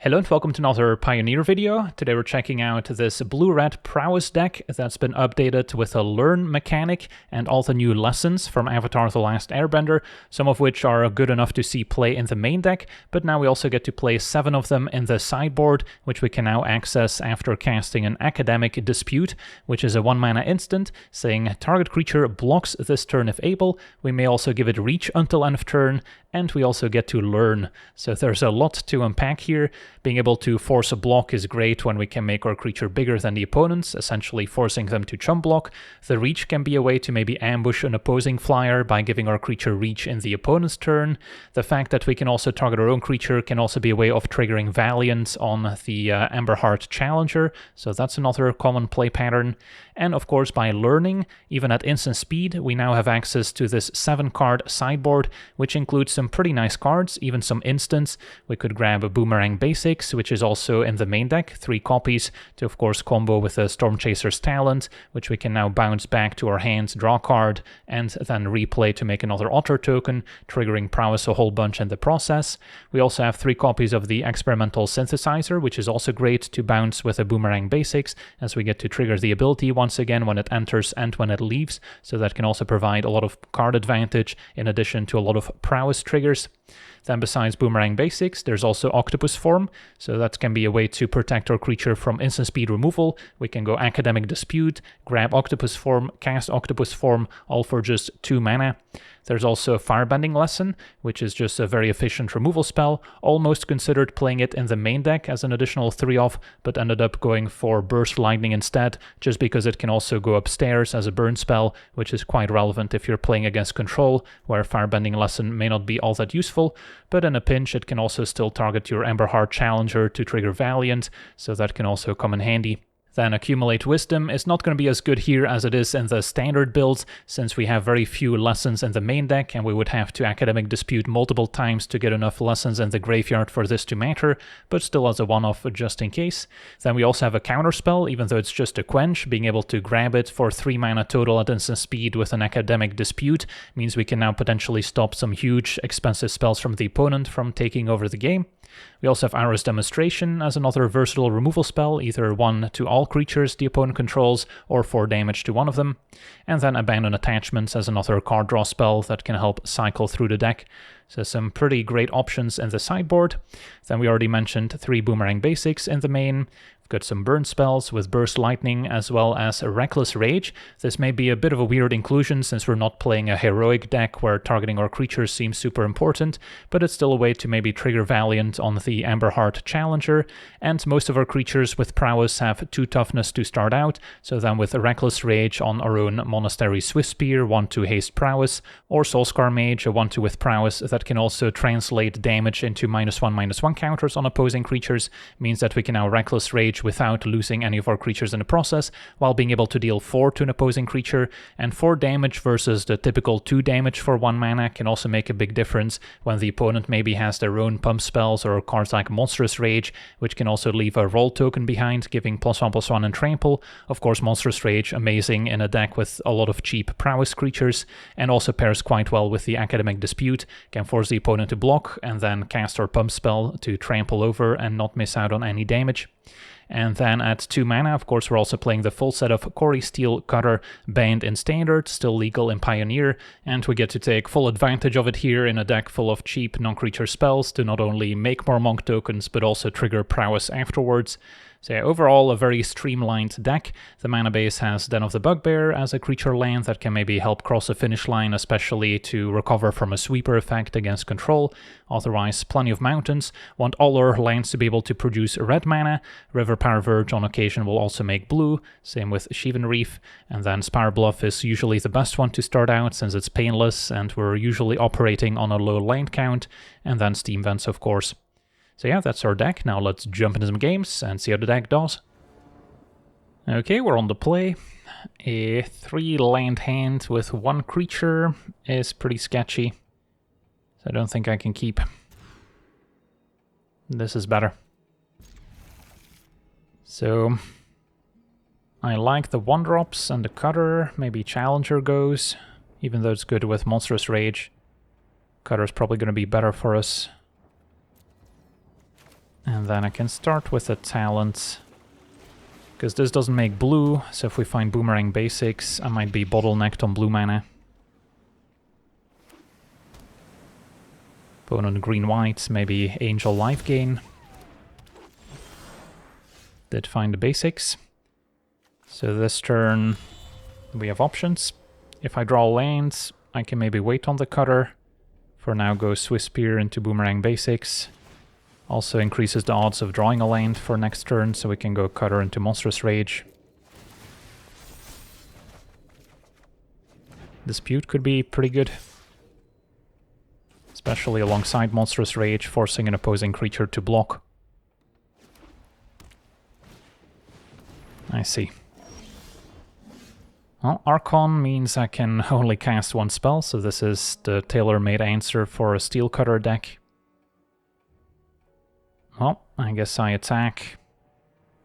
Hello and welcome to another Pioneer video. Today we're checking out this blue-red prowess deck that's been updated with a learn mechanic and all the new lessons from Avatar: The Last Airbender, some of which are good enough to see play in the main deck, but now we also get to play 7 of them in the sideboard, which we can now access after casting an Academic Dispute, which is a 1-mana instant, saying target creature blocks this turn if able. We may also give it reach until end of turn, and we also get to learn. So there's a lot to unpack here. Being able to force a block is great when we can make our creature bigger than the opponents, essentially forcing them to chump block. The reach can be a way to maybe ambush an opposing flyer by giving our creature reach in the opponent's turn. The fact that we can also target our own creature can also be a way of triggering Valiant on the Emberheart Challenger, so that's another common play pattern. And of course, by learning, even at instant speed, we now have access to this 7-card sideboard, which includes some pretty nice cards, even some instants. We could grab a Boomerang Basics, which is also in the main deck, 3 copies, to of course combo with a Stormchaser's Talent, which we can now bounce back to our hand, draw a card, and then replay to make another Otter token, triggering prowess a whole bunch in the process. We also have 3 copies of the Experimental Synthesizer, which is also great to bounce with a Boomerang Basics, as we get to trigger the ability once again when it enters and when it leaves, so that can also provide a lot of card advantage in addition to a lot of prowess triggers. Then besides Boomerang Basics, there's also Octopus Form, so that can be a way to protect our creature from instant speed removal. We can go Academic Dispute, grab Octopus Form, cast Octopus Form, all for just 2 mana. There's also a Firebending Lesson, which is just a very efficient removal spell. Almost considered playing it in the main deck as an additional 3-off, but ended up going for Burst Lightning instead, just because it can also go upstairs as a burn spell, which is quite relevant if you're playing against control, where Firebending Lesson may not be all that useful, but in a pinch it can also still target your Emberheart Challenger to trigger Valiant, so that can also come in handy. Then Accumulate Wisdom is not going to be as good here as it is in the standard builds, since we have very few lessons in the main deck and we would have to Academic Dispute multiple times to get enough lessons in the graveyard for this to matter, but still as a one-off just in case. Then we also have a counterspell, even though it's just a quench. Being able to grab it for 3 mana total at instant speed with an Academic Dispute means we can now potentially stop some huge expensive spells from the opponent from taking over the game. We also have Aura's Demonstration as another versatile removal spell, either 1 to all creatures the opponent controls or 4 damage to one of them. And then Abandon Attachments as another card draw spell that can help cycle through the deck. So some pretty great options in the sideboard. Then we already mentioned 3 Boomerang Basics in the main. We've got some burn spells with Burst Lightning as well as a Reckless Rage. This may be a bit of a weird inclusion since we're not playing a heroic deck where targeting our creatures seems super important, but it's still a way to maybe trigger Valiant on the Emberheart Challenger, and most of our creatures with prowess have 2 toughness to start out, so then with a Reckless Rage on our own Monastery Swiftspear, 1/2 haste prowess, or Soulscar Mage, a 1/2 with prowess that can also translate damage into -1/-1 counters on opposing creatures, means that we can now Reckless Rage without losing any of our creatures in the process, while being able to deal 4 to an opposing creature, and 4 damage versus the typical 2 damage for 1 mana can also make a big difference when the opponent maybe has their own pump spells or cards like Monstrous Rage, which can also leave a roll token behind, giving +1/+1 and trample. Of course, Monstrous Rage, amazing in a deck with a lot of cheap prowess creatures, and also pairs quite well with the Academic Dispute, can force the opponent to block, and then cast our pump spell to trample over and not miss out on any damage. And then at 2 mana, of course, we're also playing the full set of Quarry Steel Cutter, banned in Standard, still legal in Pioneer, and we get to take full advantage of it here in a deck full of cheap non-creature spells to not only make more Monk tokens, but also trigger prowess afterwards. So yeah, overall a very streamlined deck. The mana base has Den of the Bugbear as a creature land that can maybe help cross the finish line, especially to recover from a sweeper effect against control. Otherwise, plenty of mountains. Want all our lands to be able to produce red mana. River Power Verge on occasion will also make blue, same with Shivan Reef. And then Spire Bluff is usually the best one to start out since it's painless and we're usually operating on a low land count. And then Steam Vents, of course. So yeah, that's our deck. Now let's jump into some games and see how the deck does. Okay, we're on the play. A 3 land hand with 1 creature is pretty sketchy. So I don't think I can keep. This is better. So I like the 1-drops and the Cutter. Maybe Challenger goes, even though it's good with Monstrous Rage. Cutter's probably going to be better for us. And then I can start with a talent, because this doesn't make blue, so if we find Boomerang Basics, I might be bottlenecked on blue mana. Opponent green-white, maybe Angel Life Gain. Did find the basics. So this turn we have options. If I draw lands, I can maybe wait on the cutter. For now go Swiss Spear into Boomerang Basics. Also increases the odds of drawing a land for next turn, so we can go cutter into Monstrous Rage. Dispute could be pretty good. Especially alongside Monstrous Rage, forcing an opposing creature to block. I see. Well, Archon means I can only cast one spell, so this is the tailor-made answer for a Steel Cutter deck. Well, I guess I attack.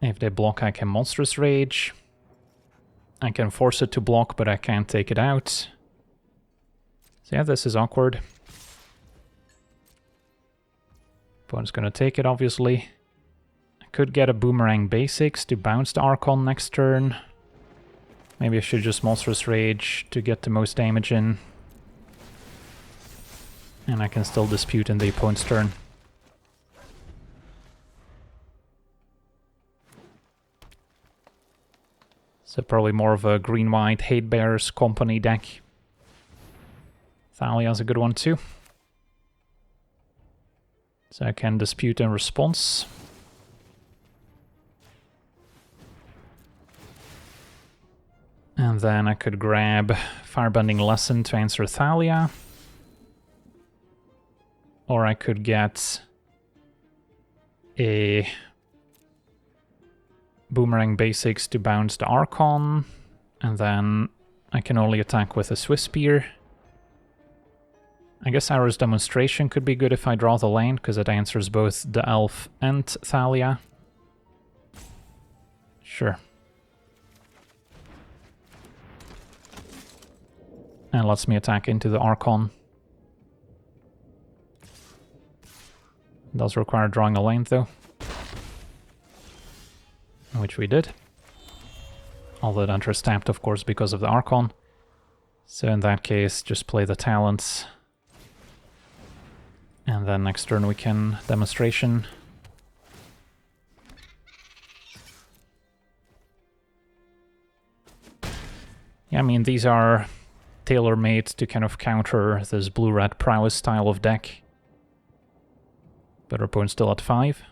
If they block, I can Monstrous Rage. I can force it to block, but I can't take it out. So yeah, this is awkward. Opponent's gonna take it, obviously. I could get a Boomerang Basics to bounce the Archon next turn. Maybe I should just Monstrous Rage to get the most damage in. And I can still dispute in the opponent's turn. So probably more of a green-white Hate Bears company deck. Thalia's a good one too. So I can dispute in response. And then I could grab Firebending Lesson to answer Thalia. Or I could get a Boomerang Basics to bounce the Archon, and then I can only attack with a Swiss Spear. I guess Arrow's Demonstration could be good if I draw the land, because it answers both the Elf and Thalia. Sure. And lets me attack into the Archon. Does require drawing a land though. Which we did. Although it enters tapped, of course, because of the Archon. So in that case, just play the talents. And then next turn we can Demonstration. Yeah, I mean, these are tailor-made to kind of counter this blue-red prowess style of deck. But our opponent's still at 5.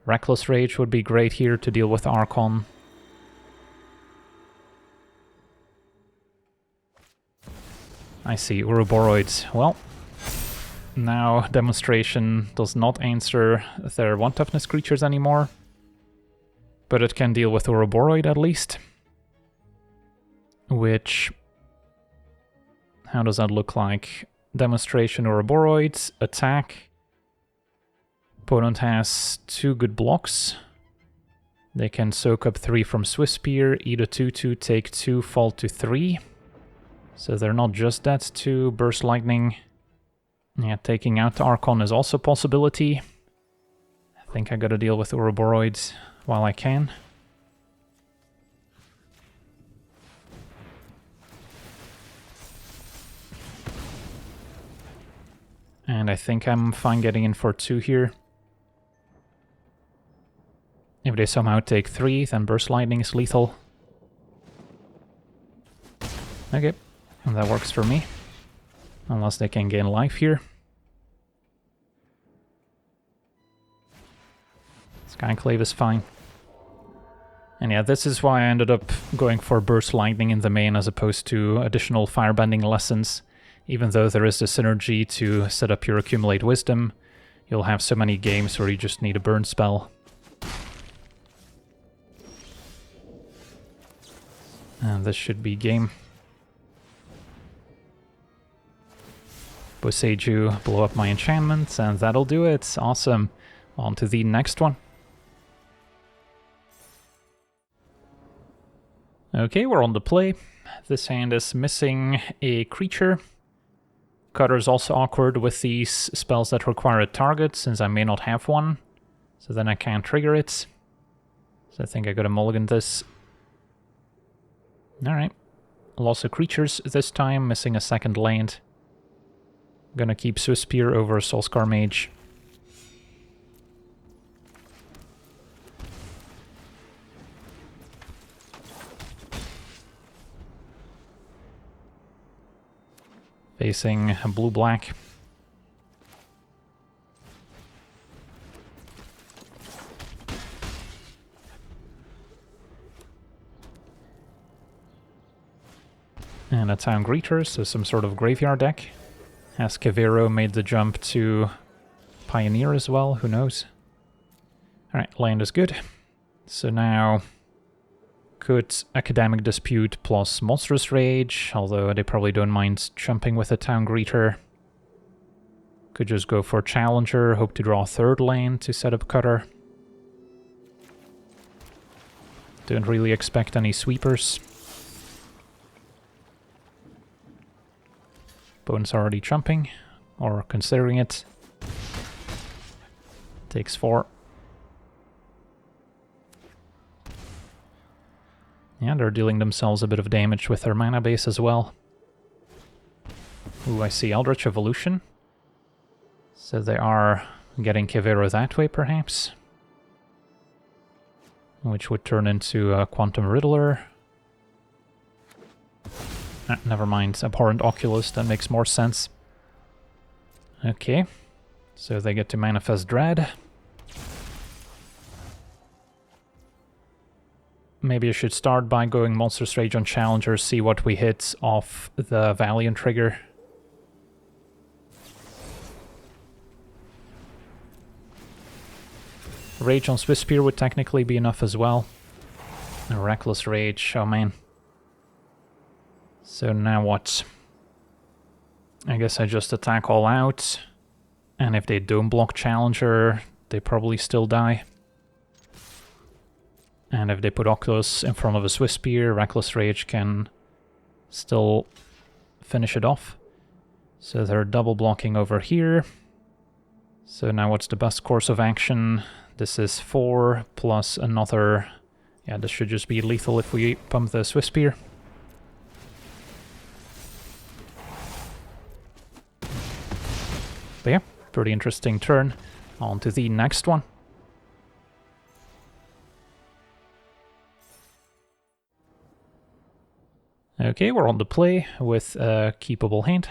Reckless Rage would be great here to deal with Archon. I see, Ouroboros. Well, now Demonstration does not answer their 1-toughness creatures anymore. But it can deal with Ouroboros at least. Which... how does that look like? Demonstration, Ouroboros, attack. Opponent has 2 good blocks. They can soak up 3 from Swiss Spear, eat a 2/2, take 2, fall to 3. So they're not just dead to Burst Lightning. Yeah, taking out the Archon is also a possibility. I think I gotta deal with Ouroboros while I can. And I think I'm fine getting in for 2 here. If they somehow take 3, then Burst Lightning is lethal. Okay, and that works for me. Unless they can gain life here. Skyclave is fine. And yeah, this is why I ended up going for Burst Lightning in the main as opposed to additional Firebending Lessons. Even though there is the synergy to set up your Accumulate Wisdom, you'll have so many games where you just need a burn spell. And this should be game. Boseiju, blow up my enchantments, and that'll do it. Awesome. On to the next one. Okay, we're on the play. This hand is missing a creature. Cutter is also awkward with these spells that require a target, since I may not have one. So then I can't trigger it. So I think I gotta mulligan this. Alright. Loss of creatures this time, missing a second land. Gonna keep Swiss Spear over Soulscar Mage. Facing blue-black. And a Town Greeter, so some sort of graveyard deck. Has Kavero made the jump to Pioneer as well? Who knows? Alright, land is good. So now could Academic Dispute plus Monstrous Rage, although they probably don't mind jumping with a Town Greeter. Could just go for Challenger, hope to draw a third lane to set up Cutter. Don't really expect any sweepers. Opponent's already jumping, or considering it. Takes 4. Yeah, they're dealing themselves a bit of damage with their mana base as well. Ooh, I see Eldritch Evolution. So they are getting Kavero that way, perhaps. Which would turn into a Quantum Riddler. Never mind, Abhorrent Oculus, that makes more sense. Okay, so they get to Manifest Dread. Maybe I should start by going Monstrous Rage on Challenger, see what we hit off the Valiant trigger. Rage on Swiss Spear would technically be enough as well. A Reckless Rage, oh man. So now what? I guess I just attack all out. And if they don't block Challenger, they probably still die. And if they put Oculus in front of a Swiss Spear, Reckless Rage can still finish it off. So they're double blocking over here. So now what's the best course of action? This is 4 plus another... Yeah, this should just be lethal if we pump the Swiss Spear. But yeah, pretty interesting turn. On to the next one. Okay, we're on the play with a keepable hand.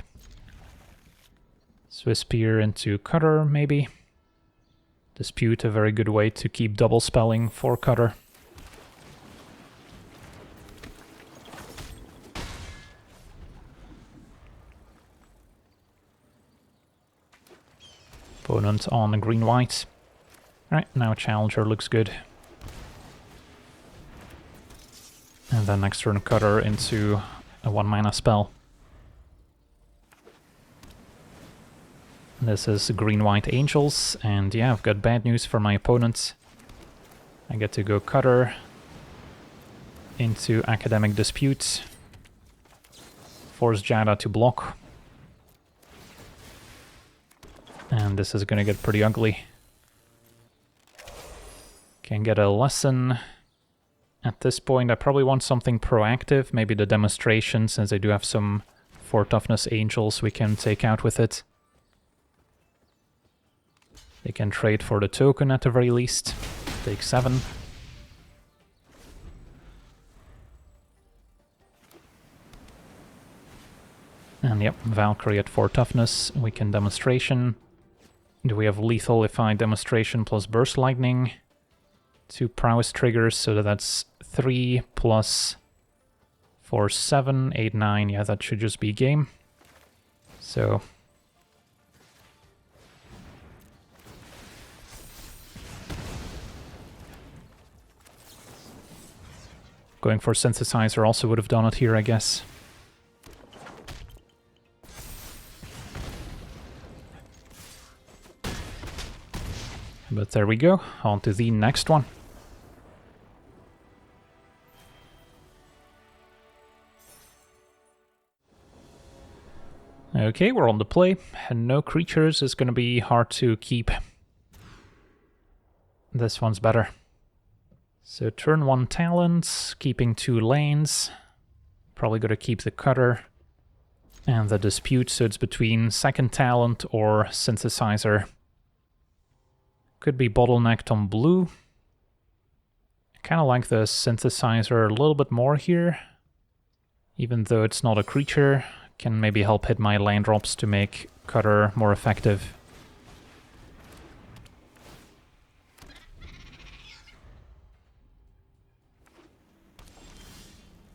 Swiss Spear into Cutter, maybe. Dispute, a very good way to keep double spelling for Cutter. Opponent on green-white. Alright, now Challenger looks good. And then next turn Cutter into a 1-mana spell. This is green-white Angels, and yeah, I've got bad news for my opponent. I get to go Cutter into Academic Dispute. Force Jada to block. And this is gonna get pretty ugly. Can get a lesson. At this point, I probably want something proactive. Maybe the demonstration, since I do have some 4 toughness Angels we can take out with it. They can trade for the token at the very least. Take 7. And yep, Valkyrie at 4 toughness. We can demonstration. Do we have lethal if I demonstration plus burst lightning? 2 prowess triggers, so that's 3 plus 4, 7, 8, 9. Yeah, that should just be game. So going for Synthesizer also would have done it here, I guess. But there we go, on to the next one. Okay, we're on the play, and no creatures is going to be hard to keep. This one's better. So turn 1 talent, keeping 2 lanes. Probably gonna keep the cutter and the dispute, so it's between second talent or synthesizer. Could be bottlenecked on blue. I kind of like the synthesizer a little bit more here. Even though it's not a creature, can maybe help hit my land drops to make cutter more effective.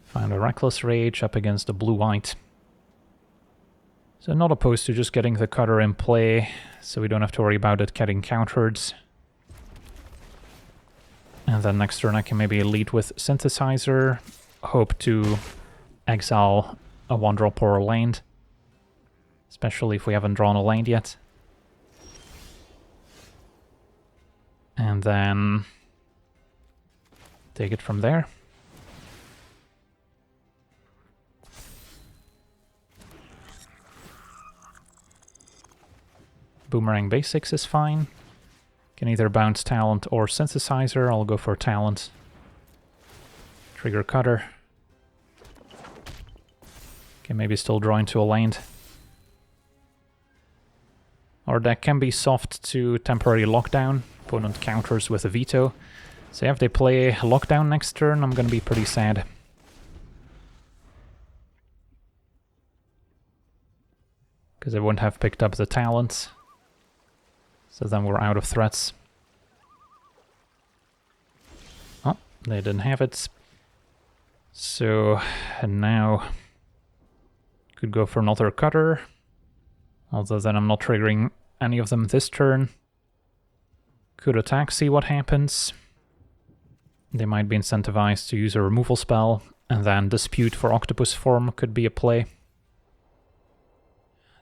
Find a Reckless Rage up against the blue-white. So not opposed to just getting the cutter in play, so we don't have to worry about it getting countered. And then next turn I can maybe lead with Synthesizer, hope to exile a 1-drop or a land, especially if we haven't drawn a land yet. And then take it from there. Boomerang Basics is fine. Can either bounce talent or synthesizer. I'll go for talent. Trigger cutter. Can maybe still draw into a land. Our deck can be soft to temporary lockdown. Opponent counters with a veto. So if they play lockdown next turn, I'm gonna be pretty sad. Because I wouldn't have picked up the talent. So then we're out of threats. Oh, they didn't have it. So and now could go for another cutter. Although then I'm not triggering any of them this turn. Could attack, see what happens. They might be incentivized to use a removal spell, and then Dispute for Octopus form could be a play.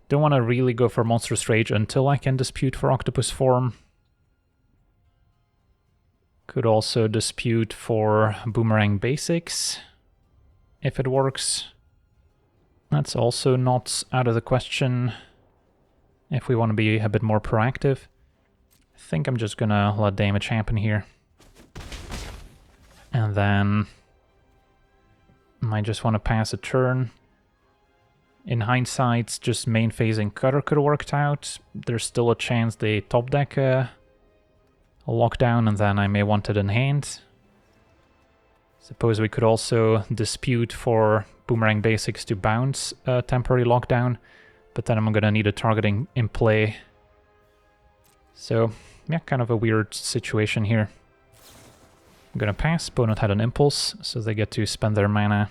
Don't want to really go for Monstrous Rage until I can Dispute for Octopus form. Could also Dispute for Boomerang Basics, if it works. That's also not out of the question if we want to be a bit more proactive. I think I'm just gonna let damage happen here. And then might just want to pass a turn. In hindsight, just main phasing cutter could have worked out. There's still a chance they top deck a lockdown, and then I may want it in hand. Suppose we could also Dispute for Boomerang Basics to bounce a temporary lockdown, but then I'm gonna need a targeting in play. So, yeah, kind of a weird situation here. I'm gonna pass. Opponent had an impulse, so they get to spend their mana.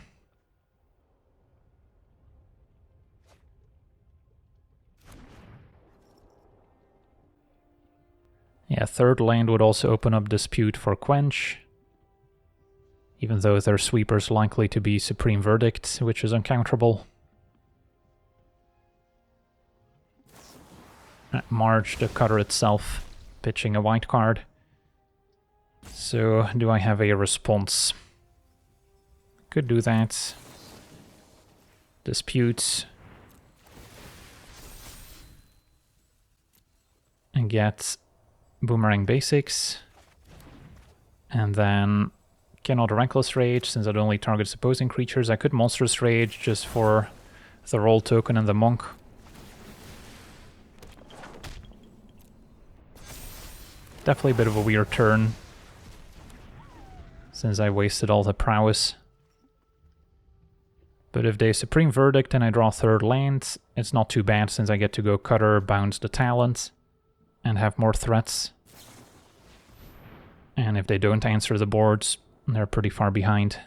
Yeah, third land would also open up Dispute for Quench. Even though their sweeper's likely to be Supreme Verdict, which is uncounterable. Marge, the cutter itself, pitching a white card. So, do I have a response? Could do that. Dispute. And get Boomerang Basics. And then cannot Reckless Rage, since it only targets opposing creatures. I could Monstrous Rage just for the roll token and the Monk. Definitely a bit of a weird turn, since I wasted all the prowess. But if they Supreme Verdict and I draw third land, it's not too bad, since I get to go cutter, bounce the talent, and have more threats. And if they don't answer the boards, they're pretty far behind.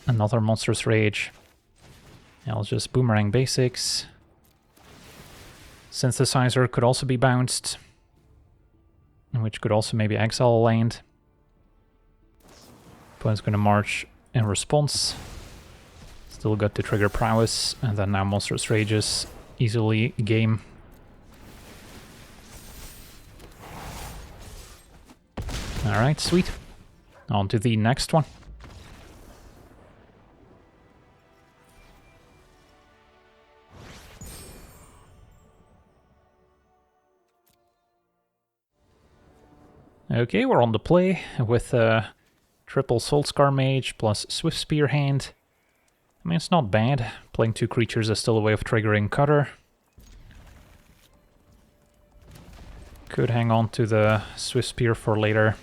Another Monstrous Rage. I'll just Boomerang Basics. Synthesizer could also be bounced, which could also maybe exile a land. Opponent's gonna march in response. Still got to trigger prowess, and then now Monstrous Rages easily game. Alright, sweet. On to the next one. Okay, we're on the play with triple Soulscar Mage plus Swift Spear hand. I mean, it's not bad. Playing 2 creatures is still a way of triggering Cutter. Could hang on to the Swift Spear for later.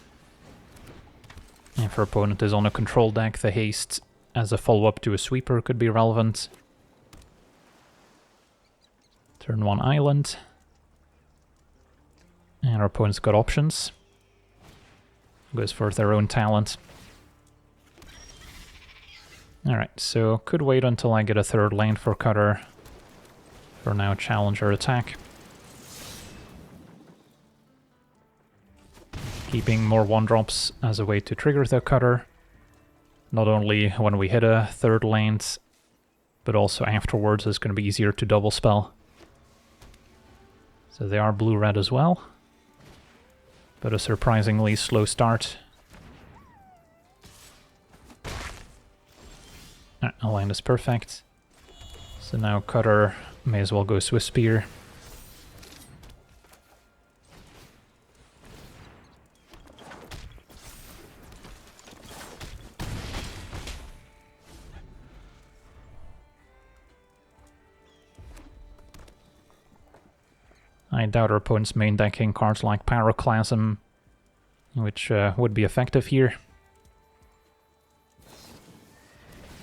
If our opponent is on a control deck, the haste as a follow-up to a sweeper could be relevant. Turn 1 island. And our opponent's got options. Goes for their own talent. Alright, so could wait until I get a 3rd land for Cutter. For now, Challenger attack. Keeping more 1-drops as a way to trigger the Cutter. Not only when we hit a 3rd land, but also afterwards it's going to be easier to double spell. So they are blue-red as well. But a surprisingly slow start. A land is perfect. So now Cutter may as well go Swift Spear. I doubt our opponent's main decking cards like Pyroclasm, which would be effective here.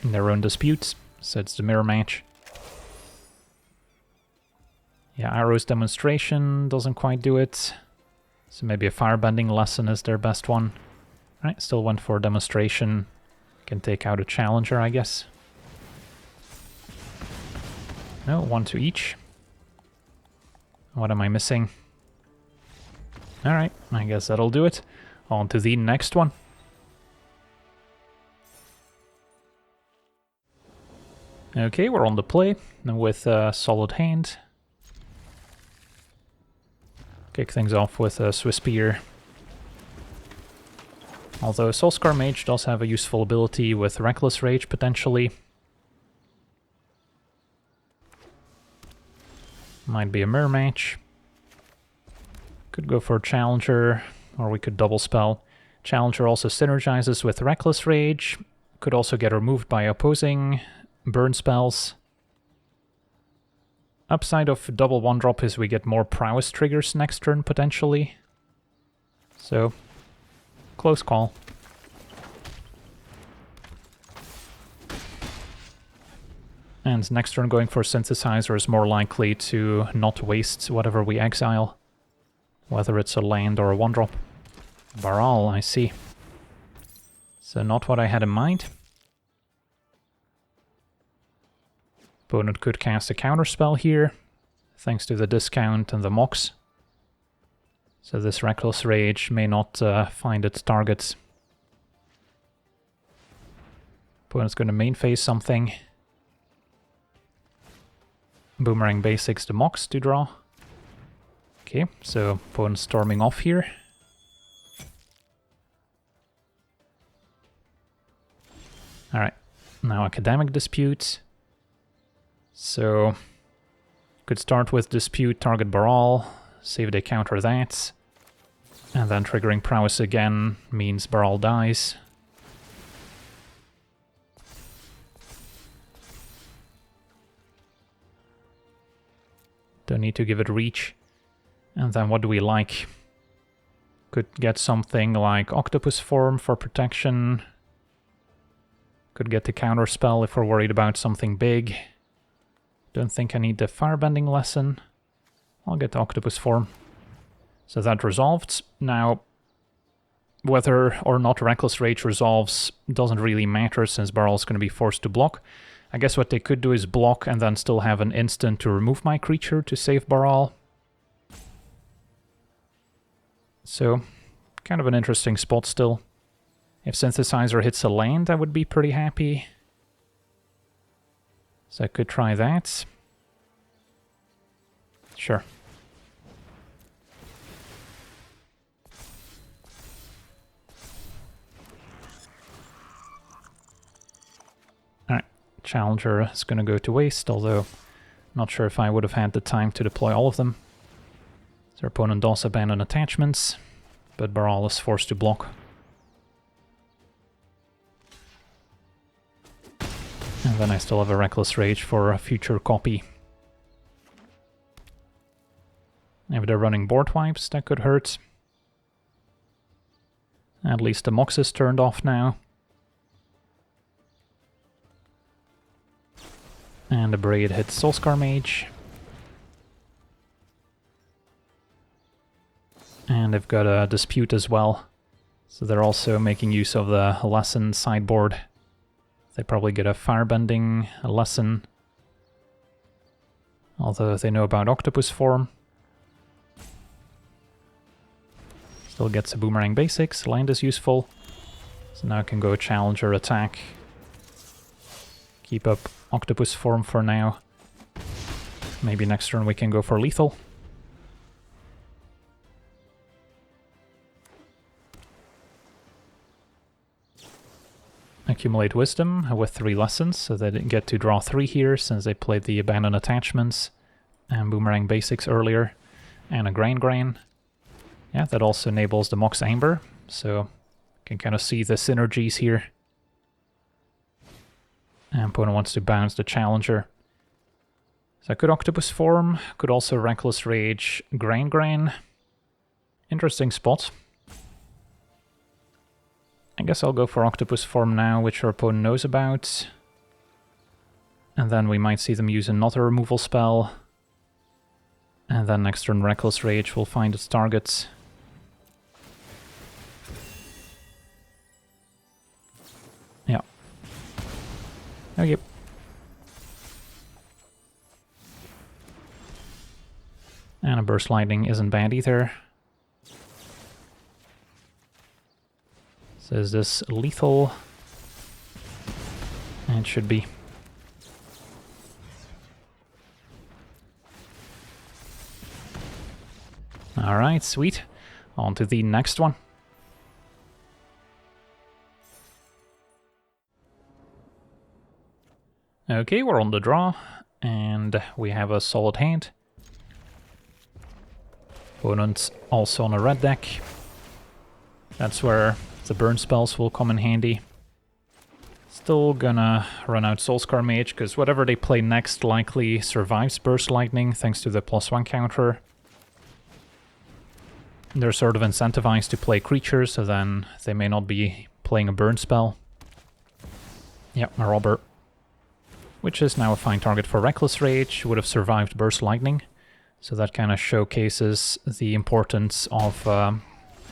In their own disputes, so it's the mirror match. Yeah, Arrow's Demonstration doesn't quite do it, so maybe a Firebending Lesson is their best one. Right, still went for Demonstration. Can take out a Challenger, I guess. No, 1 to each. What am I missing? Alright, I guess that'll do it. On to the next one. Okay, we're on the play with a solid hand. Kick things off with a Swift Spear. Although Soulscar Mage does have a useful ability with Reckless Rage, potentially. Might be a mirror match. Could go for a Challenger, or we could double spell. Challenger also synergizes with Reckless Rage. Could also get removed by opposing burn spells. Upside of double 1-drop is we get more prowess triggers next turn, potentially. So, close call. And next turn going for Synthesizer is more likely to not waste whatever we exile. Whether it's a land or a 1-drop. Baral, I see. So not what I had in mind. Opponent could cast a counterspell here, thanks to the discount and the Mox. So this Reckless Rage may not find its targets. Opponent's going to main phase something. Boomerang Basics the Mox to draw. Okay, so opponent's storming off here. Alright, now Academic Dispute. So, could start with Dispute, target Baral, see if they counter that. And then triggering Prowess again means Baral dies. Don't need to give it reach. And then what do we like? Could get something like Octopus Form for protection. Could get the counter spell if we're worried about something big. Don't think I need the Firebending Lesson. I'll get the Octopus Form. So that resolved. Now, whether or not Reckless Rage resolves doesn't really matter since Baral's going to be forced to block. I guess what they could do is block and then still have an instant to remove my creature to save Baral. So, kind of an interesting spot still. If Synthesizer hits a land, I would be pretty happy. So I could try that. Sure. Alright, Challenger is going to go to waste, although not sure if I would have had the time to deploy all of them. So our opponent does abandon attachments. but Baral is forced to block. And then I still have a Reckless Rage for a future copy. If they're running board wipes, that could hurt. At least the Mox is turned off now. And the Braid hits Soulscar Mage. And they've got a Dispute as well. So they're also making use of the Lesson sideboard. They probably get a Firebending Lesson. Although they know about Octopus Form. Still gets a Boomerang Basics, land is useful. So now I can go Challenger attack. Keep up Octopus Form for now. Maybe next turn we can go for lethal. Accumulate Wisdom with 3 lessons, so they didn't get to draw 3 here since they played the Abandoned Attachments and Boomerang Basics earlier. And a Grain. Yeah, that also enables the Mox Amber, so you can kind of see the synergies here. And opponent wants to bounce the Challenger. So I could Octopus Form, could also Reckless Rage Grain. Interesting spot. I guess I'll go for Octopus Form now, which our opponent knows about. And then we might see them use another removal spell. And then next turn Reckless Rage will find its targets. Yeah. Okay. And a Burst Lightning isn't bad either. So is this lethal? It should be. Alright, sweet. On to the next one. Okay, we're on the draw, and we have a solid hand. Opponent's also on a red deck. That's where the burn spells will come in handy. Still gonna run out Soulscar Mage, because whatever they play next likely survives Burst Lightning thanks to the +1 counter. They're sort of incentivized to play creatures, so then they may not be playing a burn spell. Yep, a Robber. Which is now a fine target for Reckless Rage, would have survived Burst Lightning. So that kind of showcases the importance of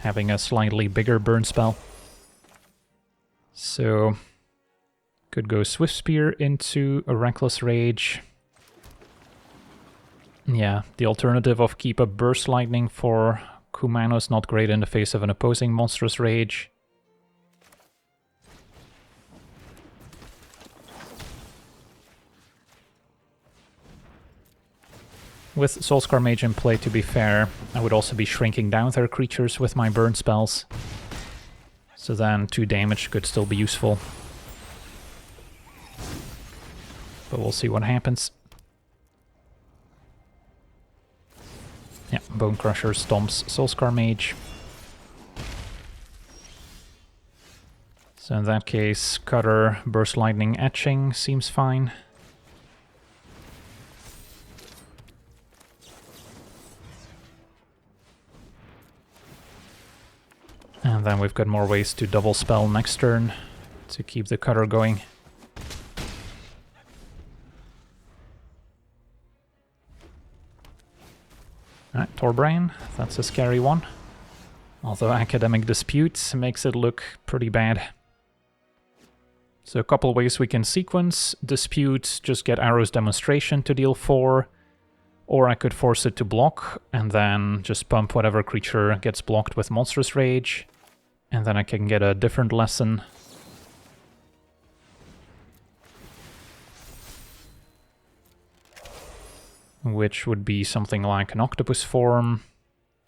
having a slightly bigger burn spell. So, could go Swift Spear into a Reckless Rage. Yeah, the alternative of keep a Burst Lightning for Kumano is not great in the face of an opposing Monstrous Rage. With Soulscar Mage in play, to be fair, I would also be shrinking down their creatures with my burn spells. So then 2 damage could still be useful. But we'll see what happens. Yeah, Bone Crusher stomps Soulscar Mage. So in that case, Cutter, Burst Lightning, Etching seems fine. And then we've got more ways to double spell next turn to keep the Cutter going. Alright, Torbrain, that's a scary one. Although Academic Dispute makes it look pretty bad. So a couple ways we can sequence. Dispute, just get Arrow's Demonstration to deal 4. Or I could force it to block, and then just pump whatever creature gets blocked with Monstrous Rage. And then I can get a different lesson. Which would be something like an Octopus Form,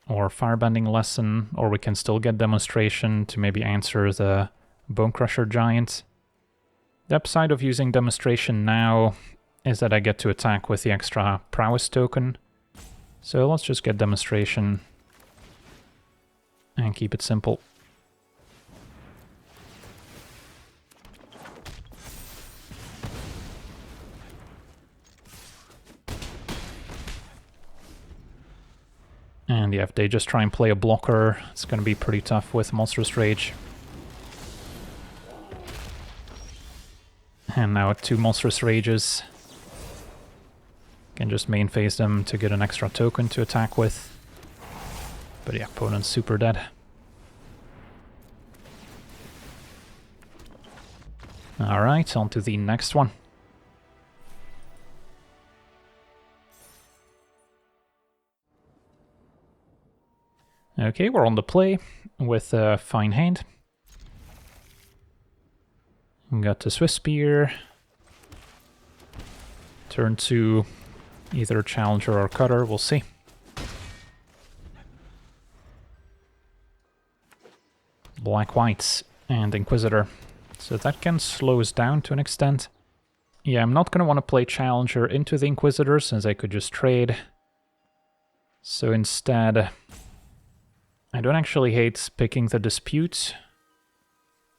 or Firebending Lesson, or we can still get Demonstration to maybe answer the Bone Crusher Giant. The upside of using Demonstration now is that I get to attack with the extra Prowess token. So let's just get Demonstration. and keep it simple. And yeah, if they just try and play a blocker, it's going to be pretty tough with Monstrous Rage. And now 2 Monstrous Rages. Can just main phase them to get an extra token to attack with. But yeah, opponent's super dead. Alright, on to the next one. Okay, we're on the play with a fine hand. We got the Swiss Spear. Turn 2, either Challenger or Cutter, we'll see. Black Whites and Inquisitor. So that can slow us down to an extent. Yeah, I'm not going to want to play Challenger into the Inquisitor since I could just trade. So instead, I don't actually hate picking the Dispute.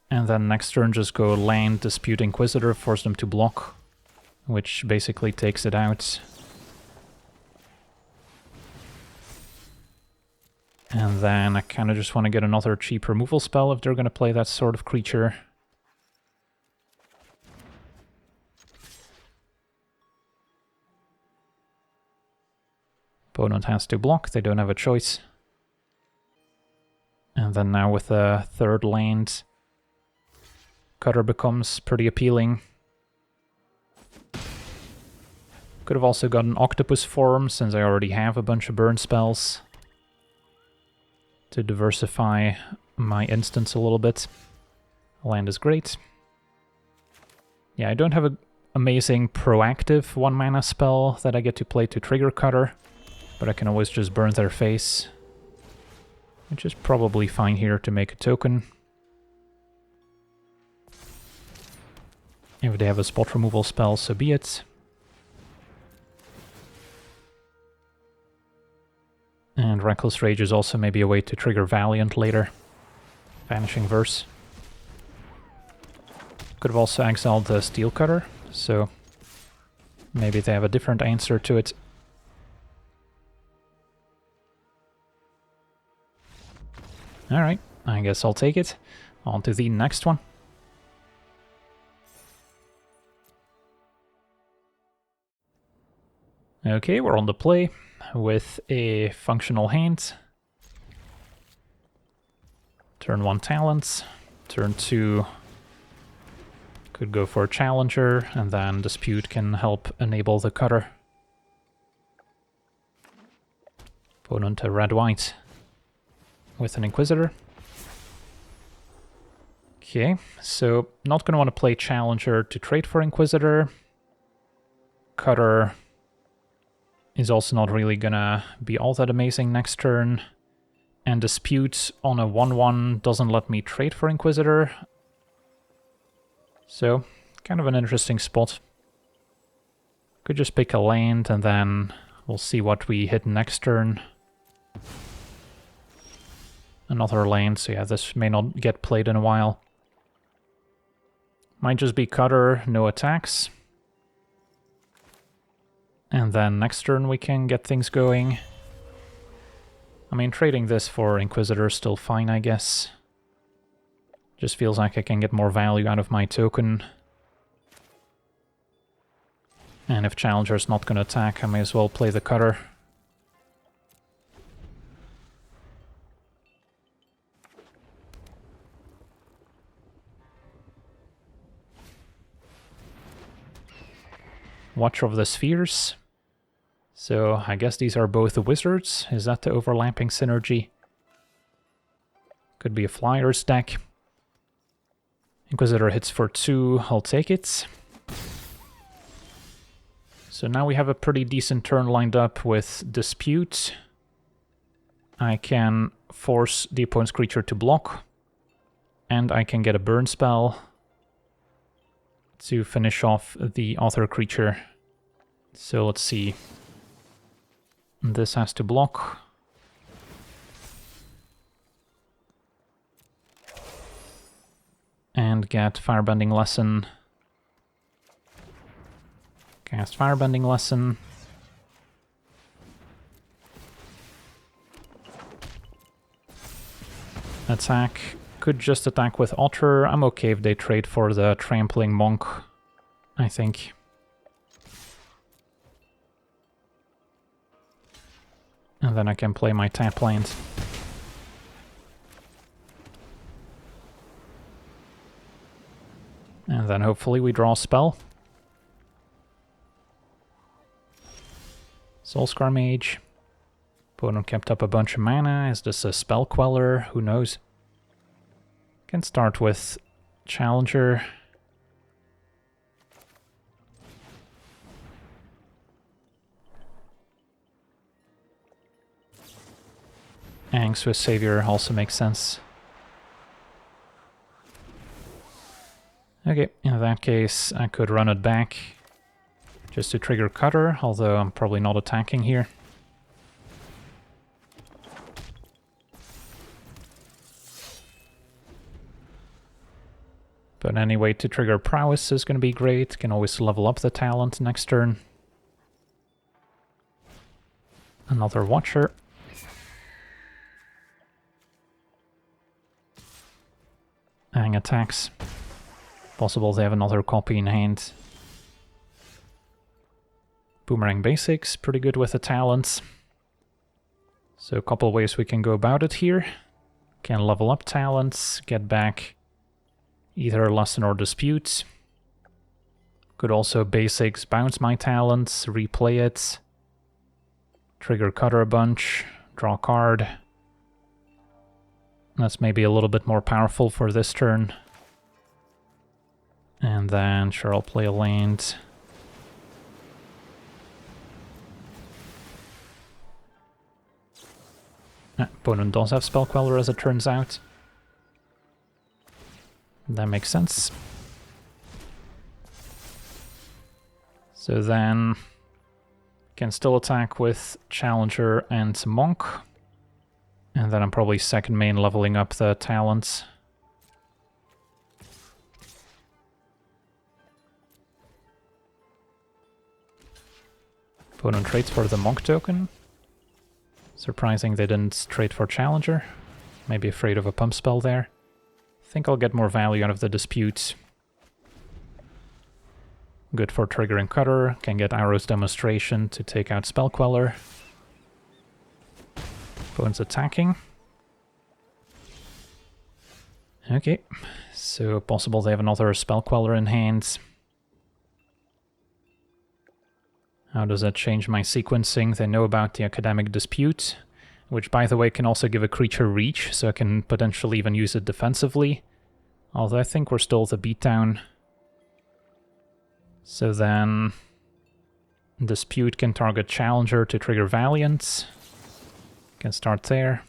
And then next turn just go land, Dispute, Inquisitor, force them to block. Which basically takes it out. And then I kind of just want to get another cheap removal spell if they're going to play that sort of creature. Opponent has to block, they don't have a choice. And then now with a third land, Cutter becomes pretty appealing. Could have also gotten Octopus form, since I already have a bunch of burn spells. To diversify my instance a little bit. Land is great. Yeah, I don't have an amazing proactive 1-mana spell that I get to play to trigger Cutter, but I can always just burn their face. Which is probably fine here to make a token. If they have a spot removal spell, so be it. And Reckless Rage is also maybe a way to trigger Valiant later. Vanishing Verse. Could have also exiled the Steel Cutter, so maybe they have a different answer to it. Alright, I guess I'll take it. On to the next one. Okay, we're on the play with a functional hand. Turn 1 Talents, turn 2 could go for a Challenger, and then Dispute can help enable the Cutter. Opponent a red-white with an Inquisitor. Okay, so not going to want to play Challenger to trade for Inquisitor. Cutter is also not really gonna be all that amazing next turn. And Dispute on a 1-1 doesn't let me trade for Inquisitor. So, kind of an interesting spot. Could just pick a land and then we'll see what we hit next turn. Another land, so yeah, this may not get played in a while. Might just be Cutter, no attacks. And then next turn we can get things going. I mean, trading this for Inquisitor is still fine, I guess. Just feels like I can get more value out of my token. And if Challenger's not going to attack, I may as well play the Cutter. Watcher of the Spheres. So I guess these are both the wizards. Is that the overlapping synergy? Could be a Flyers deck. Inquisitor hits for 2, I'll take it. So now we have a pretty decent turn lined up with Dispute. I can force the opponent's creature to block. And I can get a burn spell to finish off the other creature. So let's see. This has to block. get Firebending Lesson. Cast Firebending Lesson. Attack. Could just attack with Otter. I'm okay if they trade for the Trampling Monk, I think. And then I can play my tap land. And then hopefully we draw a spell. Soulscar Mage. Opponent kept up a bunch of mana. Is this a Spell Queller? Who knows? Can start with Challenger. Swiss Savior also makes sense. Okay, in that case I could run it back just to trigger Cutter, although I'm probably not attacking here. But anyway, to trigger Prowess is going to be great. Can always level up the talent next turn. Another Watcher. Hang attacks. Possible they have another copy in hand. Boomerang Basics, pretty good with the talents. So a couple ways we can go about it here. Can level up talents, get back either Lesson or Dispute. Could also Basics, bounce my talents, replay it. Trigger Cutter a bunch, draw a card. That's maybe a little bit more powerful for this turn. And then, sure, I'll play a land. Opponent does have Spell Queller, as it turns out. That makes sense. So then, can still attack with Challenger and Monk. And then I'm probably second main leveling up the talents. Opponent trades for the Monk token. Surprising they didn't trade for Challenger. Maybe afraid of a pump spell there. Think I'll get more value out of the Dispute. Good for triggering Cutter. Can get Arrow's Demonstration to take out Spell Queller. Opponent's attacking. Okay, so possible they have another Spell Queller in hand. How does that change my sequencing? They know about the Academic Dispute, which, by the way, can also give a creature reach, so I can potentially even use it defensively. Although I think we're still at the beatdown. So then Dispute can target Challenger to trigger Valiant. Can start there.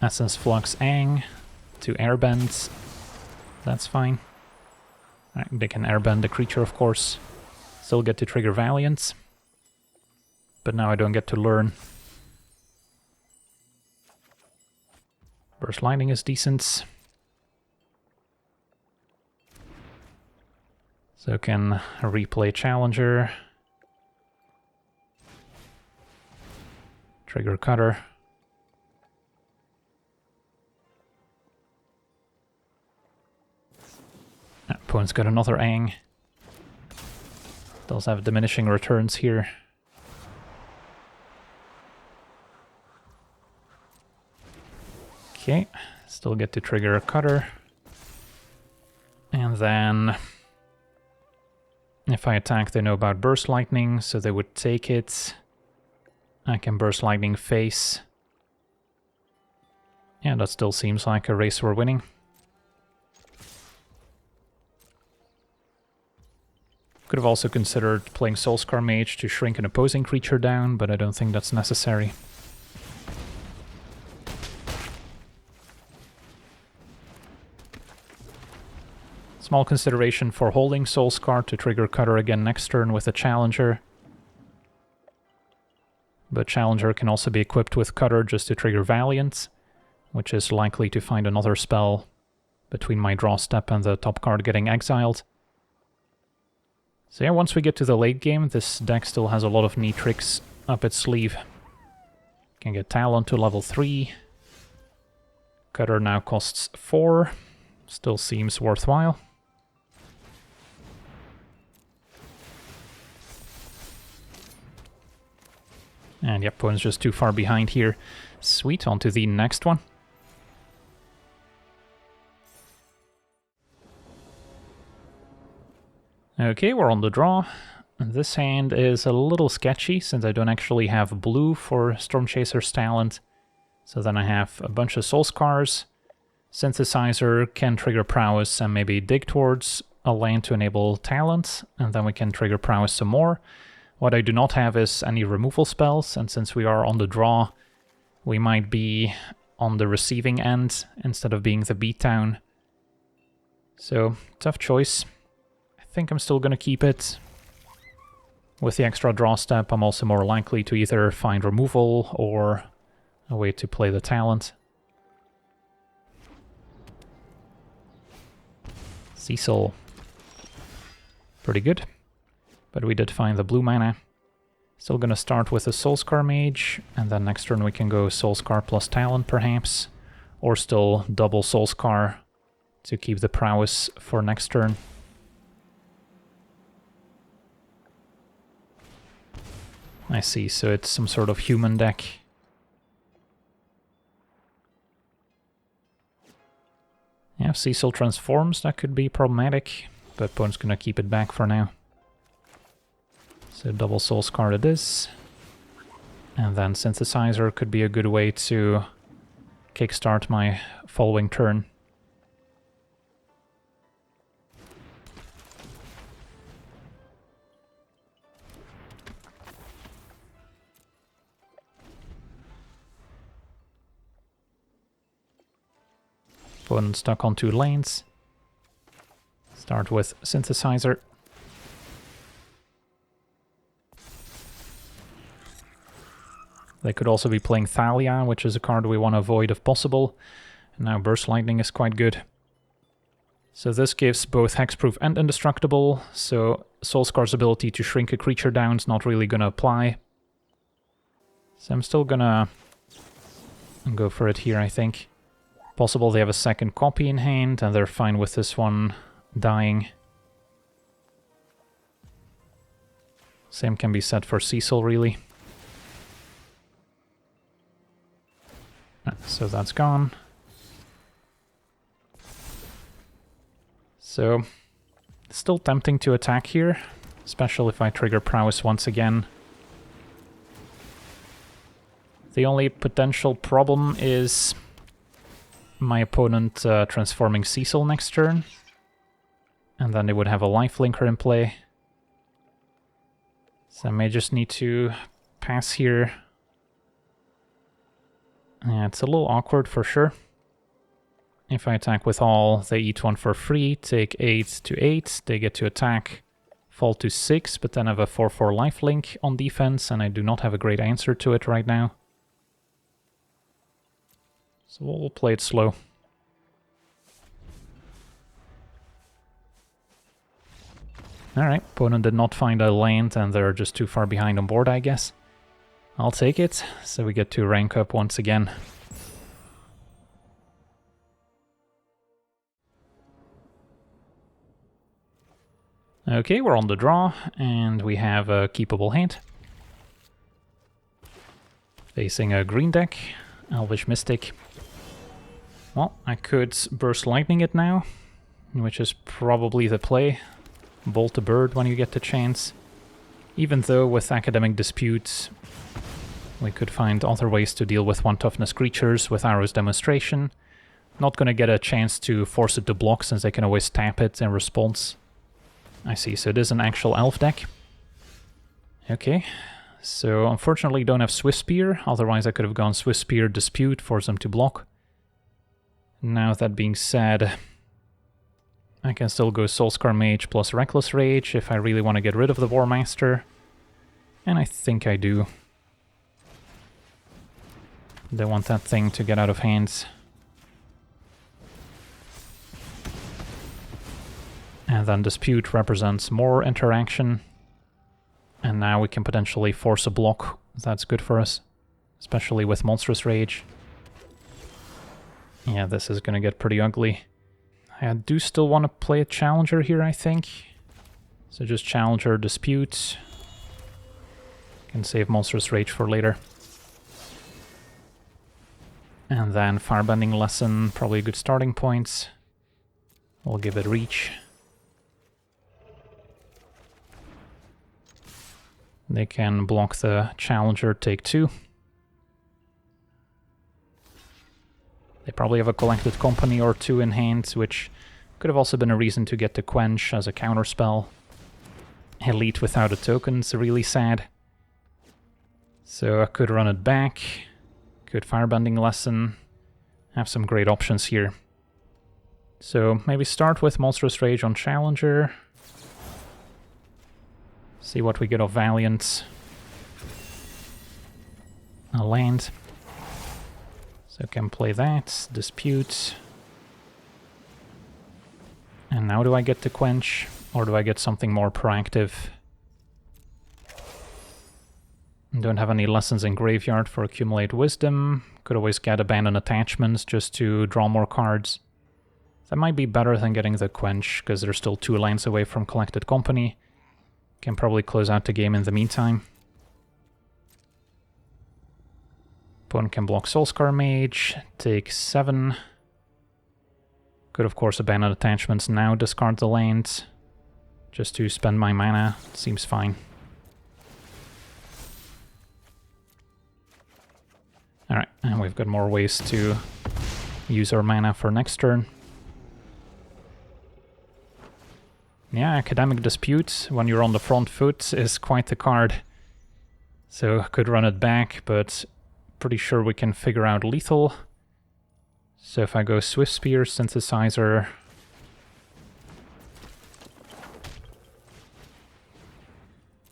Essence Flux Aang to airbend. That's fine. They can airbend the creature, of course. Still get to trigger Valiant. But now I don't get to learn. Burst Lightning is decent. So can replay Challenger. Trigger Cutter. Opponent's got another Aang. Does have diminishing returns here. Okay, still get to trigger a Cutter. And then if I attack, they know about Burst Lightning, so they would take it. I can Burst Lightning face. Yeah, that still seems like a race we're winning. Could have also considered playing Soulscar Mage to shrink an opposing creature down, but I don't think that's necessary. Small consideration for holding Soulscar to trigger Cutter again next turn with a Challenger. But Challenger can also be equipped with Cutter just to trigger Valiant, which is likely to find another spell between my draw step and the top card getting exiled. So yeah, once we get to the late game, this deck still has a lot of neat tricks up its sleeve. Can get Talon to level 3. Cutter now costs 4. Still seems worthwhile. And yep, opponent's just too far behind here. Sweet, on to the next one. Okay, we're on the draw. This hand is a little sketchy since I don't actually have blue for Stormchaser's talent. So then I have a bunch of soul scars. Synthesizer can trigger prowess and maybe dig towards a land to enable talent, and then we can trigger prowess some more. What I do not have is any removal spells, and since we are on the draw, we might be on the receiving end instead of being the beatdown. So, tough choice. I think I'm still gonna keep it. With the extra draw step, I'm also more likely to either find removal or a way to play the talent. Cecil. Pretty good. But we did find the blue mana. Still gonna start with a Soulscar Mage, and then next turn we can go Soulscar plus Talent perhaps. Or still double Soulscar to keep the prowess for next turn. I see, so it's some sort of human deck. Yeah, if Cecil transforms, that could be problematic, but opponent's gonna keep it back for now. So double Soulscar it is. And then Synthesizer could be a good way to kickstart my following turn. Opponent stuck on 2 lanes. Start with Synthesizer. They could also be playing Thalia, which is a card we want to avoid if possible. And now Burst Lightning is quite good. So this gives both Hexproof and Indestructible, so Soulscar's ability to shrink a creature down is not really going to apply. So I'm still gonna go for it here, I think. Possible they have a second copy in hand, and they're fine with this one dying. Same can be said for Cecil, really. So that's gone. So, still tempting to attack here, especially if I trigger prowess once again. The only potential problem is my opponent transforming Cecil next turn, and then they would have a lifelinker in play. So I may just need to pass here. Yeah, it's a little awkward for sure. If I attack with all, they eat 1 for free, take 8 to 8, they get to attack, fall to 6, but then have a 4/4 lifelink on defense, and I do not have a great answer to it right now. So we'll play it slow. Alright, opponent did not find a land, and they're just too far behind on board, I guess. I'll take it, so we get to rank up once again. Okay, we're on the draw, and we have a keepable hand. Facing a green deck, Elvish Mystic. Well, I could Burst Lightning it now, which is probably the play. Bolt a bird when you get the chance. Even though with Academic Dispute we could find other ways to deal with 1 toughness creatures with Arrow's Demonstration. Not gonna get a chance to force it to block since they can always tap it in response. I see, so it is an actual elf deck. Okay, so unfortunately don't have Swift Spear, otherwise I could have gone Swift Spear, Dispute, force them to block. Now that being said, I can still go Soulscar Mage plus Reckless Rage if I really want to get rid of the War Master. And I think I do. Don't want that thing to get out of hand. And then Dispute represents more interaction. And now we can potentially force a block. That's good for us, especially with Monstrous Rage. Yeah, this is gonna get pretty ugly. I do still want to play a Challenger here, I think. So just Challenger, Dispute. Can save Monstrous Rage for later. And then Firebending Lesson, probably a good starting point. We'll give it Reach. They can block the Challenger, take 2. They probably have a Collected Company or 2 in hand, which could have also been a reason to get the Quench as a counterspell. Elite without a token's really sad. So I could run it back. Good Firebending Lesson. Have some great options here. So maybe start with Monstrous Rage on Challenger. See what we get of Valiant. A land. So can play that. Dispute. And now do I get the Quench? Or do I get something more proactive? Don't have any lessons in Graveyard for Accumulate Wisdom. Could always get Abandon Attachments just to draw more cards. That might be better than getting the Quench, because they're still 2 lands away from Collected Company. Can probably close out the game in the meantime. Opponent can block Soulscar Mage, take 7. Could of course abandon attachments now, discard the land. Just to spend my mana, seems fine. Alright, and we've got more ways to use our mana for next turn. Yeah, Academic Dispute, when you're on the front foot, is quite the card. So I could run it back, but pretty sure we can figure out lethal. So if I go Swift Spear, Synthesizer...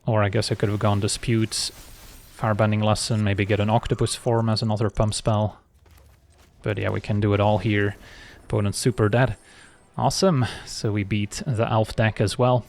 Or I guess I could have gone Dispute, Firebending Lesson, maybe get an Octopus Form as another pump spell. But yeah, we can do it all here. Opponent's super dead. Awesome, so we beat the Elf deck as well.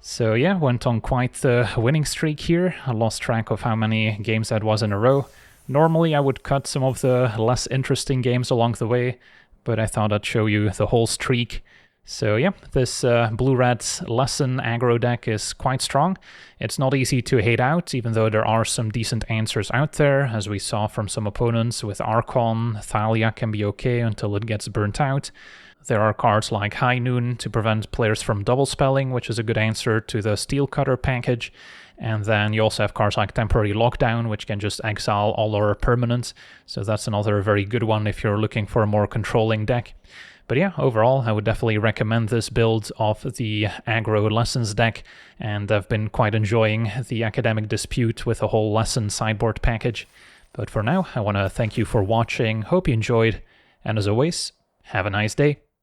So yeah, went on quite the winning streak here. I lost track of how many games that was in a row. Normally I would cut some of the less interesting games along the way, but I thought I'd show you the whole streak. So yeah, this Blue-Red Lesson aggro deck is quite strong. It's not easy to hate out, even though there are some decent answers out there, as we saw from some opponents with Archon. Thalia can be okay until it gets burnt out. There are cards like High Noon to prevent players from double spelling, which is a good answer to the Steel Cutter package. And then you also have cards like Temporary Lockdown, which can just exile all our permanents. So that's another very good one if you're looking for a more controlling deck. But yeah, overall, I would definitely recommend this build of the Aggro Lessons deck, and I've been quite enjoying the Academic Dispute with a whole Lesson sideboard package. But for now, I want to thank you for watching, hope you enjoyed, and as always, have a nice day.